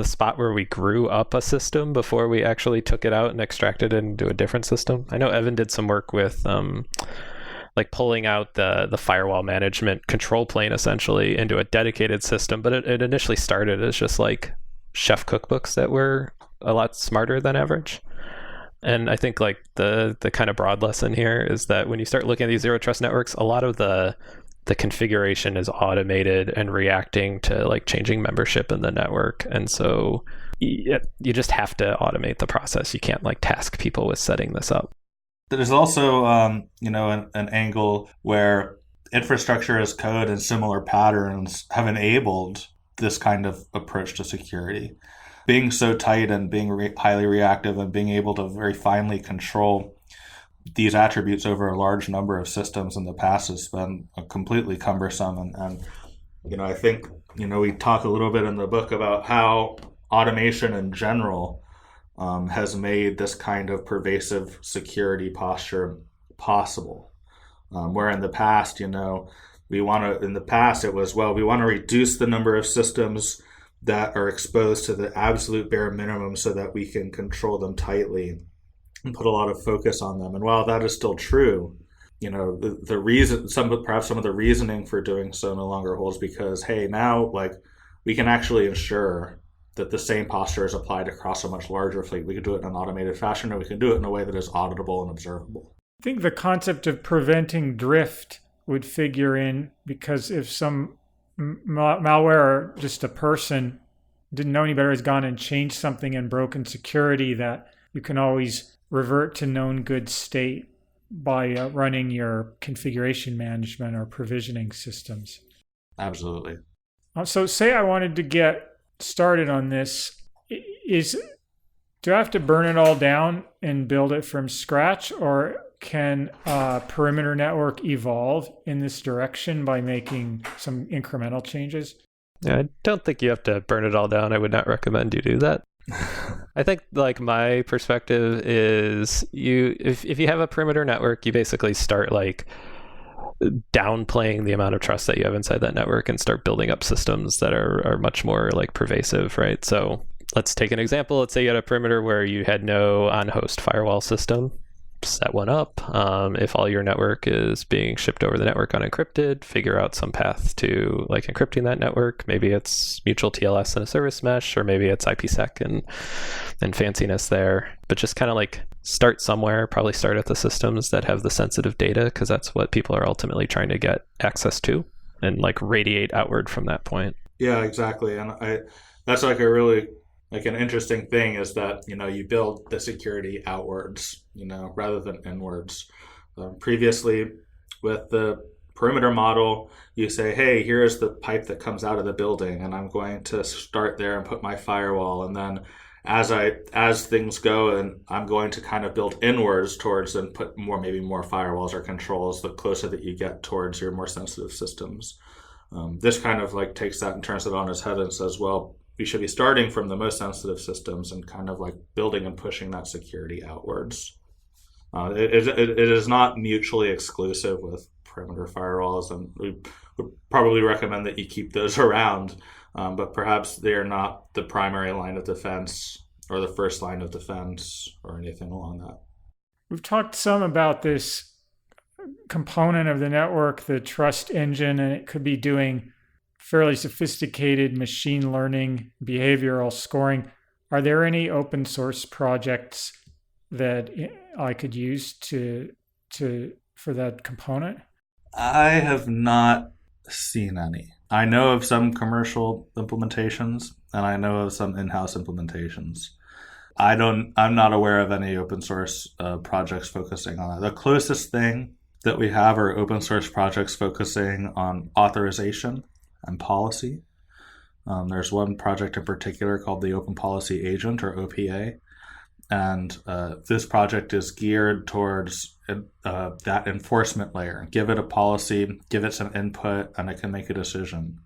spot where we grew up a system before we actually took it out and extracted it into a different system. I know Evan did some work with like pulling out the firewall management control plane essentially into a dedicated system, but it initially started as just like Chef cookbooks that were a lot smarter than average. And I think like the kind of broad lesson here is that when you start looking at these Zero Trust networks, a lot of the configuration is automated and reacting to like changing membership in the network. And so you just have to automate the process. You can't like task people with setting this up. There's also, an angle where infrastructure as code and similar patterns have enabled this kind of approach to security. Being so tight and being highly reactive and being able to very finely control these attributes over a large number of systems in the past has been completely cumbersome. And I think, we talk a little bit in the book about how automation in general has made this kind of pervasive security posture possible. Where in the past, it was, we want to reduce the number of systems that are exposed to the absolute bare minimum so that we can control them tightly and put a lot of focus on them. And while that is still true, the reason, perhaps some of the reasoning for doing so no longer holds because, hey, now like we can actually ensure that the same posture is applied across a much larger fleet. We could do it in an automated fashion, or we can do it in a way that is auditable and observable. I think the concept of preventing drift would figure in, because if some malware or just a person didn't know any better has gone and changed something and broken security, that you can always revert to known good state by running your configuration management or provisioning systems. Absolutely. So say I wanted to get started on this. Do I have to burn it all down and build it from scratch, or can a perimeter network evolve in this direction by making some incremental changes? Yeah, I don't think you have to burn it all down. I would not recommend you do that. I think like my perspective is if you have a perimeter network, you basically start like downplaying the amount of trust that you have inside that network and start building up systems that are much more like pervasive, right? So let's take an example. Let's say you had a perimeter where you had no on-host firewall system. Set one up. If all your network is being shipped over the network unencrypted, figure out some path to like encrypting that network. Maybe it's mutual TLS and a service mesh, or maybe it's IPsec and fanciness there. But just kind of like start somewhere, probably start at the systems that have the sensitive data, because that's what people are ultimately trying to get access to, and like radiate outward from that point. Yeah, exactly. And that's like a really an interesting thing is that, you build the security outwards, rather than inwards. Previously, with the perimeter model, you say, hey, here's the pipe that comes out of the building, and I'm going to start there and put my firewall. And then as things go, and I'm going to kind of build inwards towards and put maybe more firewalls or controls the closer that you get towards your more sensitive systems. This kind of like takes that and turns it on its head and says, well, we should be starting from the most sensitive systems and kind of like building and pushing that security outwards. It is not mutually exclusive with perimeter firewalls, and we would probably recommend that you keep those around, but perhaps they are not the primary line of defense or the first line of defense or anything along that. We've talked some about this component of the network, the trust engine, and it could be doing fairly sophisticated machine learning, behavioral scoring. Are there any open source projects that I could use for that component? I have not seen any. I know of some commercial implementations, and I know of some in-house implementations. I'm not aware of any open source projects focusing on that. The closest thing that we have are open source projects focusing on authorization and policy. There's one project in particular called the Open Policy Agent, or OPA, and this project is geared towards that enforcement layer. Give it a policy, give it some input, and it can make a decision.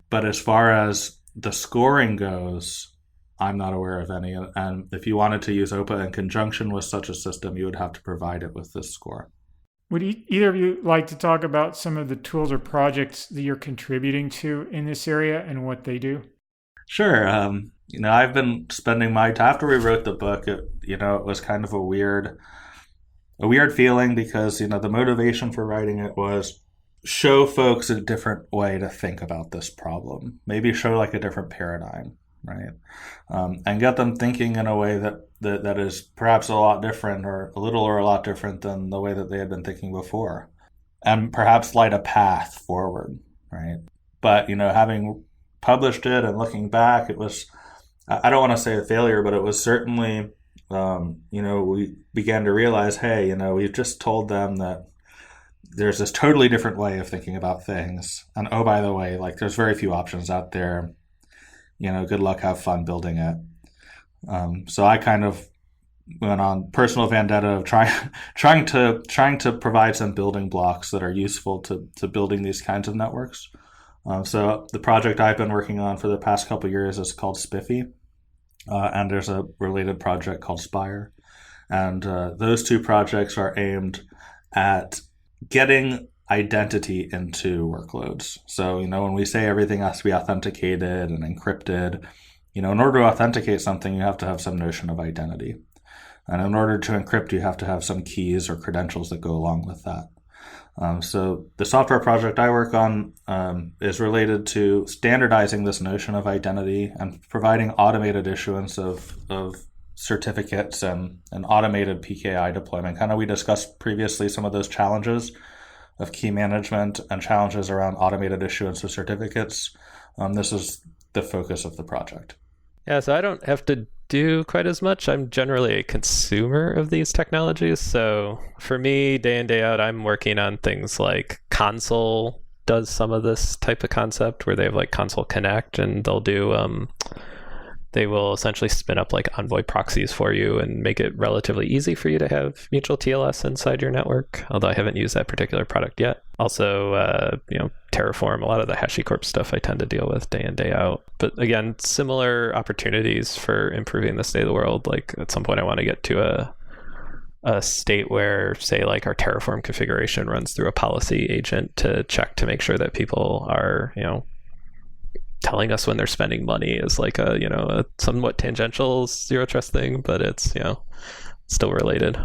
But as far as the scoring goes, I'm not aware of any. And if you wanted to use OPA in conjunction with such a system, you would have to provide it with this score. Would either of you like to talk about some of the tools or projects that you're contributing to in this area and what they do? Sure. I've been spending my time, after we wrote the book, it was kind of a weird feeling, because, the motivation for writing it was show folks a different way to think about this problem, maybe show like a different paradigm, right? And get them thinking in a way that is perhaps a lot different, or a lot different than the way that they had been thinking before, and perhaps light a path forward, right? But, having published it and looking back, it was, I don't want to say a failure, but it was certainly, we began to realize, hey, we've just told them that there's this totally different way of thinking about things. And oh, by the way, like there's very few options out there. Good luck, have fun building it. So I kind of went on personal vendetta of trying to provide some building blocks that are useful to building these kinds of networks. So the project I've been working on for the past couple of years is called Spiffy, and there's a related project called Spire. And those two projects are aimed at getting identity into workloads. So, when we say everything has to be authenticated and encrypted, in order to authenticate something, you have to have some notion of identity. And in order to encrypt, you have to have some keys or credentials that go along with that. So the software project I work on is related to standardizing this notion of identity and providing automated issuance of certificates and automated PKI deployment. Kind of we discussed previously some of those challenges of key management and challenges around automated issuance of certificates. This is the focus of the project. Yeah, so I don't have to do quite as much. I'm generally a consumer of these technologies. So for me, day in, day out, I'm working on things like Console does some of this type of concept where they have like Console Connect, and they'll do they will essentially spin up like Envoy proxies for you and make it relatively easy for you to have mutual TLS inside your network, although I haven't used that particular product yet. Also, Terraform, a lot of the HashiCorp stuff I tend to deal with day in, day out. But again, similar opportunities for improving the state of the world. Like at some point I want to get to a state where, say, like our Terraform configuration runs through a policy agent to check to make sure that people are, telling us when they're spending money is like a somewhat tangential zero trust thing, but it's still related.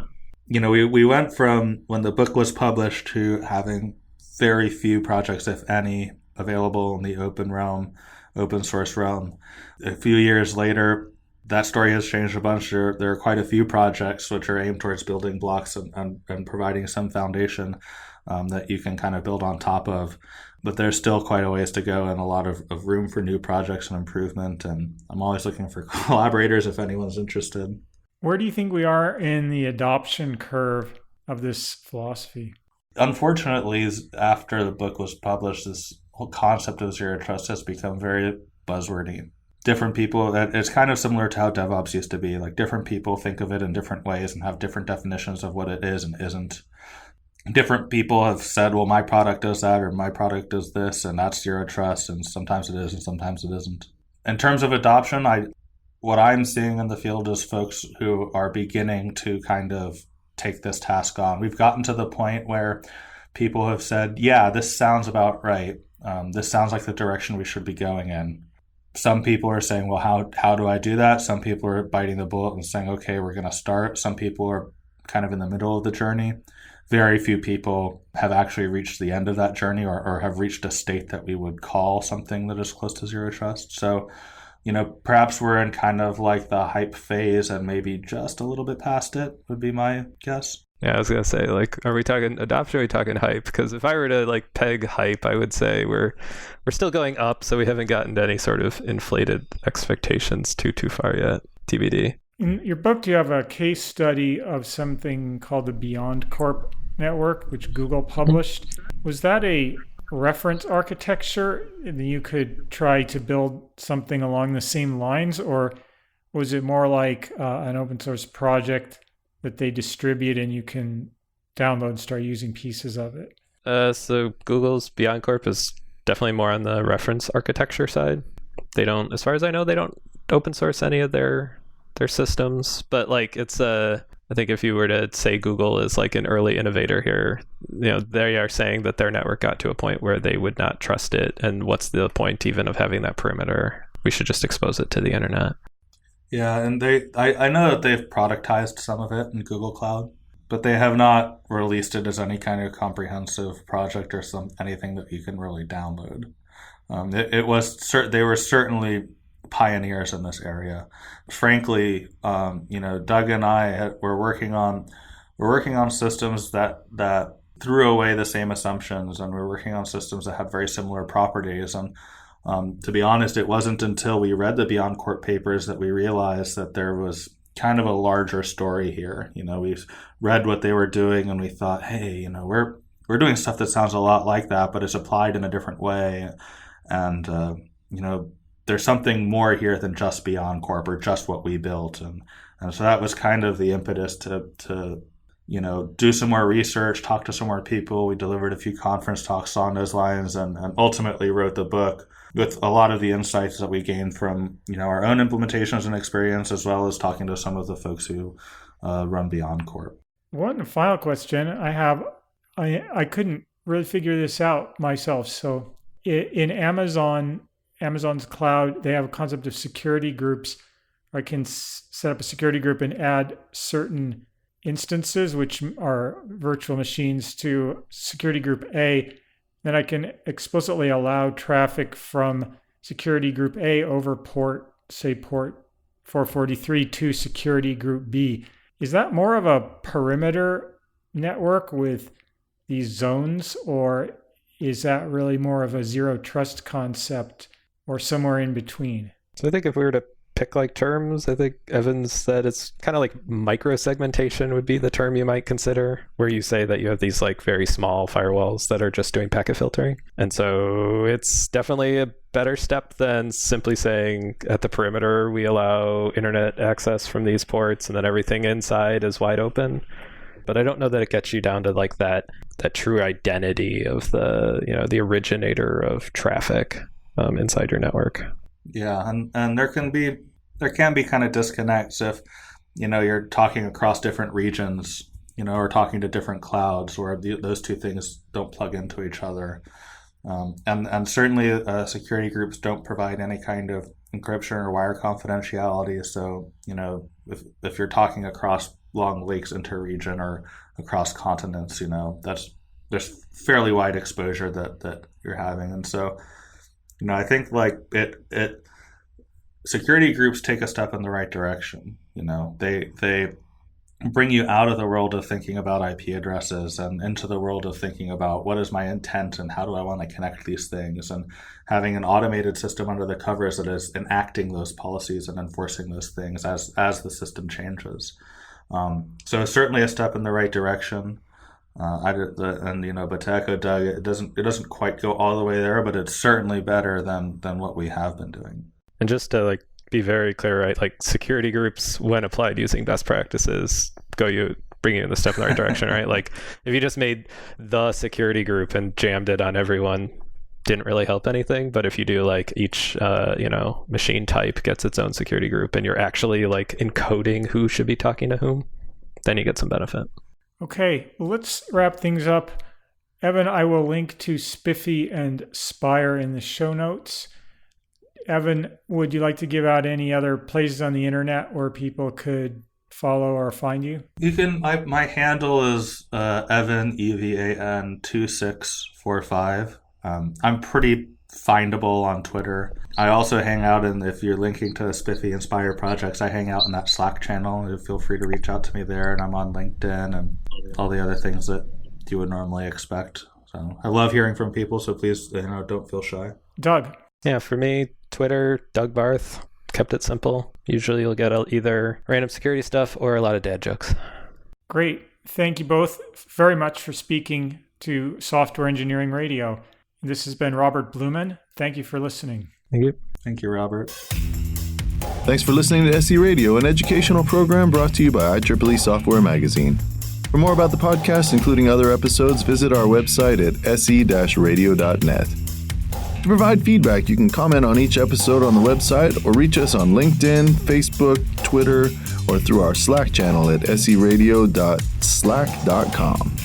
We went from when the book was published to having very few projects, if any, available in the open source realm. A few years later, that story has changed a bunch. There are quite a few projects which are aimed towards building blocks and providing some foundation that you can kind of build on top of. But there's still quite a ways to go and a lot of room for new projects and improvement. And I'm always looking for collaborators if anyone's interested. Where do you think we are in the adoption curve of this philosophy? Unfortunately, after the book was published, this whole concept of zero trust has become very buzzwordy. Different people, it's kind of similar to how DevOps used to be. Like different people think of it in different ways and have different definitions of what it is and isn't. Different people have said, well, my product does that or my product does this, and that's zero trust, and sometimes it is and sometimes it isn't. In terms of adoption, what I'm seeing in the field is folks who are beginning to kind of take this task on. We've gotten to the point where people have said, yeah, this sounds about right. This sounds like the direction we should be going in. Some people are saying, well, how do I do that? Some people are biting the bullet and saying, okay, we're going to start. Some people are kind of in the middle of the journey. Very few people have actually reached the end of that journey or have reached a state that we would call something that is close to zero trust. So, perhaps we're in kind of like the hype phase and maybe just a little bit past it would be my guess. Yeah, I was going to say, like, are we talking adoption or are we talking hype? Because if I were to like peg hype, I would say we're still going up, so we haven't gotten to any sort of inflated expectations too far yet. TBD. In your book, you have a case study of something called the BeyondCorp network, which Google published. Was that a reference architecture and you could try to build something along the same lines, or was it more like an open source project that they distribute and you can download and start using pieces of it? So Google's BeyondCorp is definitely more on the reference architecture side. They don't, as far as I know, they don't open source any of their systems, but like it's I think if you were to say Google is like an early innovator here, they are saying that their network got to a point where they would not trust it, and what's the point even of having that perimeter? We should just expose it to the internet. Yeah, and I know that they've productized some of it in Google Cloud, but they have not released it as any kind of comprehensive project or anything that you can really download. They were certainly pioneers in this area. Frankly, Doug and I were working on systems that threw away the same assumptions, and we're working on systems that have very similar properties. And to be honest, it wasn't until we read the BeyondCorp papers that we realized that there was kind of a larger story here. We read what they were doing and we thought, hey, we're doing stuff that sounds a lot like that, but it's applied in a different way. And there's something more here than just BeyondCorp or just what we built. And so that was kind of the impetus to do some more research, talk to some more people. We delivered a few conference talks on those lines and ultimately wrote the book with a lot of the insights that we gained from, our own implementations and experience, as well as talking to some of the folks who run BeyondCorp. One final question I have, I couldn't really figure this out myself. So in Amazon's cloud, they have a concept of security groups. I can set up a security group and add certain instances, which are virtual machines, to security group A, then I can explicitly allow traffic from security group A over port 443 to security group B. Is that more of a perimeter network with these zones, or is that really more of a zero trust concept, or somewhere in between? So I think if we were to pick like terms, I think Evan said it's kind of like micro-segmentation would be the term you might consider, where you say that you have these like very small firewalls that are just doing packet filtering. And so it's definitely a better step than simply saying at the perimeter we allow internet access from these ports and then everything inside is wide open. But I don't know that it gets you down to like that true identity of the originator of traffic inside your network. Yeah, and there can be kind of disconnects if you're talking across different regions, or talking to different clouds where those two things don't plug into each other. And certainly security groups don't provide any kind of encryption or wire confidentiality. So if you're talking across long lakes interregion or across continents, there's fairly wide exposure that you're having. And so I think like security groups take a step in the right direction. They bring you out of the world of thinking about IP addresses and into the world of thinking about what is my intent and how do I want to connect these things, and having an automated system under the covers that is enacting those policies and enforcing those things as the system changes. So it's certainly a step in the right direction. But to echo Doug, it doesn't quite go all the way there, but it's certainly better than what we have been doing. And just to like be very clear, right? Like security groups, when applied using best practices, bring you in the step in the right direction, right? Like if you just made the security group and jammed it on everyone, didn't really help anything. But if you do like each machine type gets its own security group, and you're actually like encoding who should be talking to whom, then you get some benefit. Okay, let's wrap things up. Evan, I will link to Spiffy and Spire in the show notes. Evan, would you like to give out any other places on the internet where people could follow or find you? You can. My handle is Evan EVAN 2645. I'm pretty findable on Twitter. I also hang out if you're linking to Spiffy and Spire projects, I hang out in that Slack channel. Feel free to reach out to me there, and I'm on LinkedIn and all the other things that you would normally expect. So I love hearing from people, so please don't feel shy. Doug. Yeah, for me, Twitter, Doug Barth, kept it simple. Usually you'll get either random security stuff or a lot of dad jokes. Great. Thank you both very much for speaking to Software Engineering Radio. This has been Robert Blumen. Thank you for listening. Thank you. Thank you, Robert. Thanks for listening to SE Radio, an educational program brought to you by IEEE Software Magazine. For more about the podcast, including other episodes, visit our website at se-radio.net. To provide feedback, you can comment on each episode on the website or reach us on LinkedIn, Facebook, Twitter, or through our Slack channel at seradio.slack.com.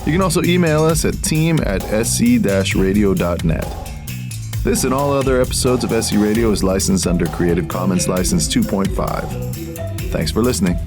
You can also email us at team@se-radio.net. This and all other episodes of SE Radio is licensed under Creative Commons License 2.5. Thanks for listening.